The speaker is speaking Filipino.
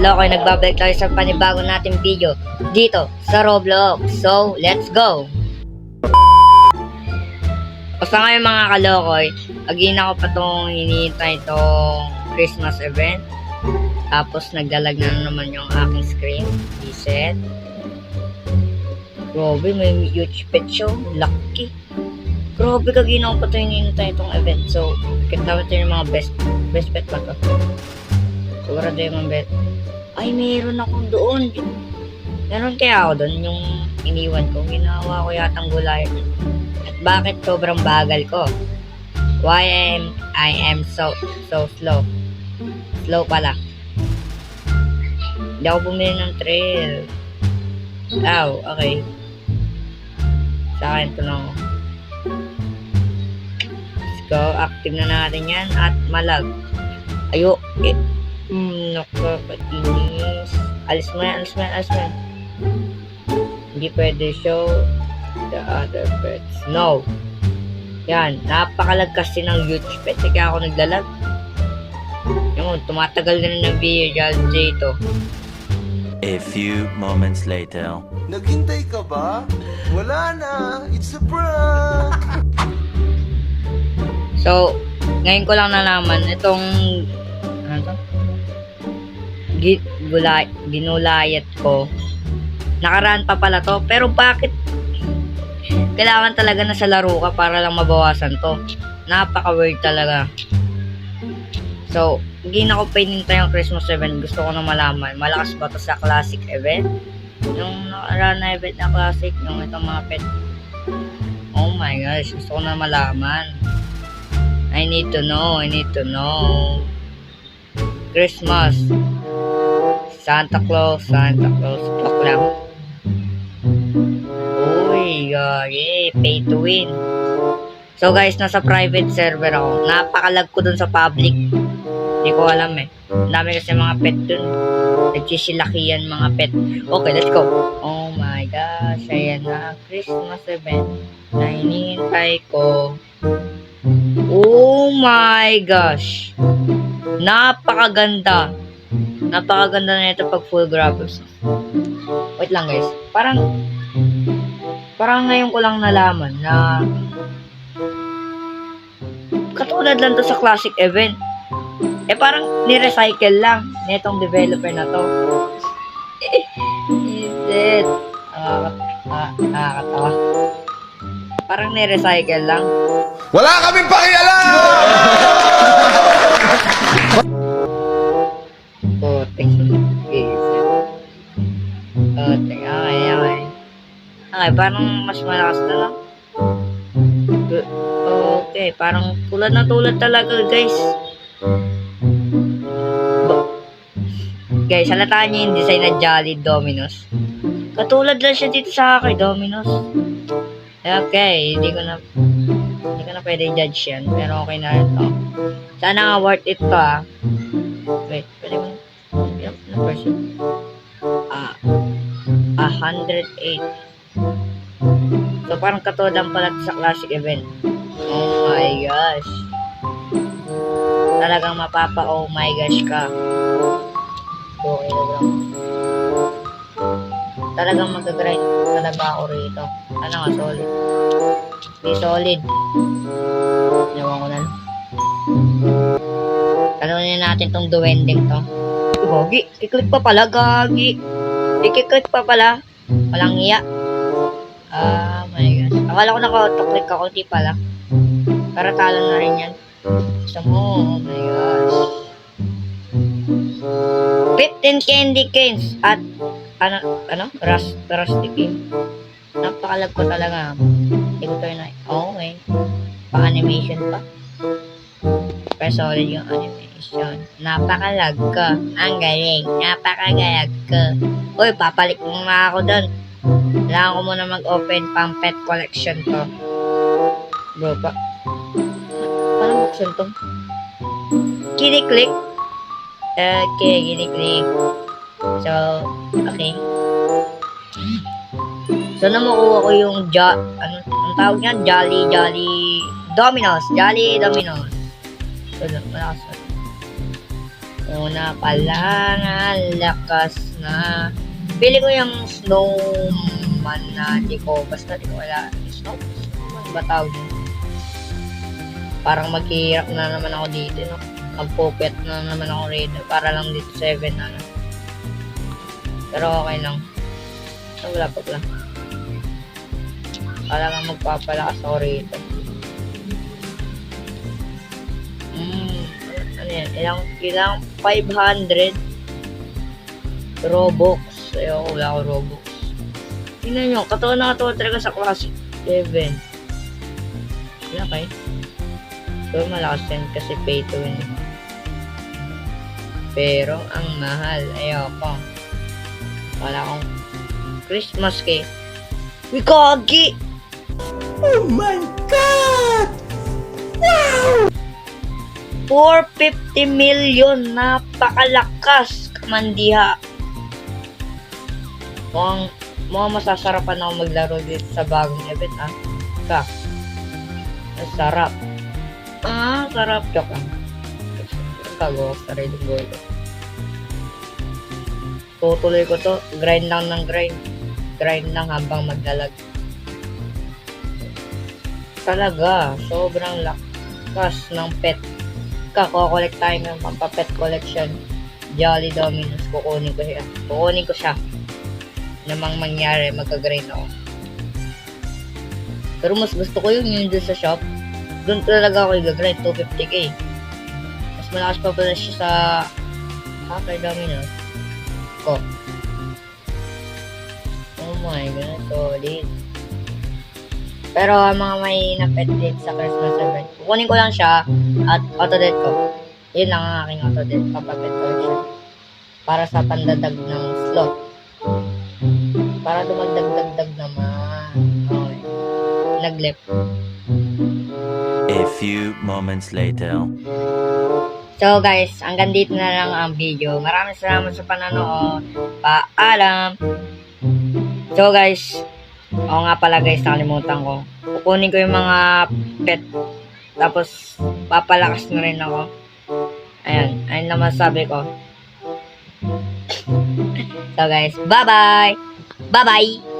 kalokoy, nagbabalik tayo sa panibago nating video dito sa Roblox. So, let's go! O sa ngayon mga kalokoy, agin ako pa itong hinihintay itong Christmas event. Tapos naglalag na naman yung aking screen. Reset. Grabe, may huge pet show. Lucky. Grabe, kaginaw pa ito hinihintay itong event. So, kita ito yung mga best pet pa ito. Sigurado yung mga bet. Ay, meron akong doon. Meron kaya ako doon yung iniwan ko. Ginawa ko yatang gulay. At bakit sobrang bagal ko? Why I am so slow? Slow pala. Hindi ako bumili ng trail. Oh, okay. Sa akin ito lang. Let's go. Active na natin yan. At malag. Ayo. Nakakainis. Alis mo yan. Hindi pwede show the other pets. No. Yan. Napakalag kasi ng huge pet. Kaya ako naglalag. Yung tumatagal na ng video dito. A few moments later. Naghintay ka ba? Wala na. It's a prank. So, ngayon ko lang nalaman itong ano to? Ginulayat ko. Nakaraan pa pala to. Pero bakit kailangan talaga na sa laro ka para lang mabawasan to? Napaka-weird talaga. So, hindi na ako pinintay yung Christmas event. Gusto ko na malaman. Malakas ba to sa classic event? Yung nakaraan na event na classic, yung itong mga pet. Oh my gosh, gusto ko na malaman. I need to know. Christmas. Santa Claus. Talk lang. Uy, yay, pay to win. So guys, nasa private server ako. Napakalag ko dun sa public. Hindi ko alam eh. Ang dami kasi mga pet dun. Nagsisilakihan mga pet. Okay, let's go. Oh my gosh, ayan na. Christmas event na hinihintay ko. Oh my gosh. Napakaganda na ito pag full graphics. Wait lang guys. Parang ngayon ko lang nalaman na katulad lang to sa classic event. Parang ni-recycle lang nitong developer na to. Is it? Nakakatawa. Parang ni-recycle lang. Wala kaming pakialam! Okay, parang mas malakas na lang. Okay, parang tulad talaga, guys. Guys, halataan niyo yung design na Jolly Domino's. Katulad lang siya dito sa akin, Domino's. Okay, hindi ko na pwede judge yan, pero okay na rin to. Sana nga worth it to Wait, pwede mo na person. 108. So parang katulad lang pala sa classic event. Oh my gosh. Talagang oh my gosh ka. Okay na bro. Talagang mag-grind talaga ako rito. Ano nga, solid. Hindi solid. Nawan ko na lang. Talunin natin tong duwending to. Gagi, kiklik pa pala, gagi. Ikiklik pa pala. Walang iya. My gosh. Akala ko naka-auto-click ako, di pala. Para talo na rin yan. Gusto mo, oh my gosh. 15 candy canes at rusty pin. Napakalag ko talaga. Hindi ko tayo na. Okay. Pa-animation pa. Pero solid yung animation. Napakalag ko. Ang galing. Napakagalag ko. Uy, papalik mo nga ako doon. Kailangan ko muna mag-open pang pet collection to. Bro, paano buksan to? Kini-click. Okay, kini-click. So, okay. So, namukuha ko yung ang tawag niyan? Jolly Domino's. So, malakas. Una pa lang, ang lakas na. Pili ko yung snowman na di ko, basta di ko wala. Snowman ba tawag yun? Parang maghihirap na naman ako dito, no? Magpupet na naman ako rito. Para lang dito 7 na lang. Pero okay lang. Wala pa lang. Para lang magpapalakas ako rito. Ano yan? Ilang 500 Robux. Ayoko, wala ako Robux. Tingnan nyo, katawa na katawa talaga sa Classic 7. Wala kayo? So, malakas yan kasi pay to win. Pero, ang mahal. Ayoko. Wala akong Christmas cake. Uy, kagi! Oh my God! 450 million. Napakalakas. Kamandiha. Mukhang masasarapan ako maglaro dito sa bagong event, ha? Sarap. Sarap. Joke lang. Gagawa ko sa sarili ko ito. Tutuloy ko to. Grind lang ng grind. Grind lang habang maglalag. Talaga. Sobrang lakas ng pet. Kukolect tayo ng pampapet collection. Jolly Dominoes. Kukunin ko siya. Namang mangyari, magka-grind ako. Pero mas gusto ko yung doon sa shop. Doon talaga ako i-grind, 250k. Mas malakas pa pala siya sa Hacker Dominoes ko. Oh my god, solid. Pero mga may na-pet din sa Christmas event, kukunin ko lang siya at auto-dead ko. Yun lang ang aking auto-dead, papapet collection. Para sa pandadag ng slot. Para dumagdag-dagdag naman. Okay. Naglip. A few moments later. So guys, hanggang dito na lang ang video. Maraming salamat sa panonood. Paalam! So guys, oo nga pala guys, nakalimutan ko. Kukunin ko yung mga pet. Tapos, papalakas na rin ako. Ayun naman sabi ko. So guys, bye-bye! Bye-bye!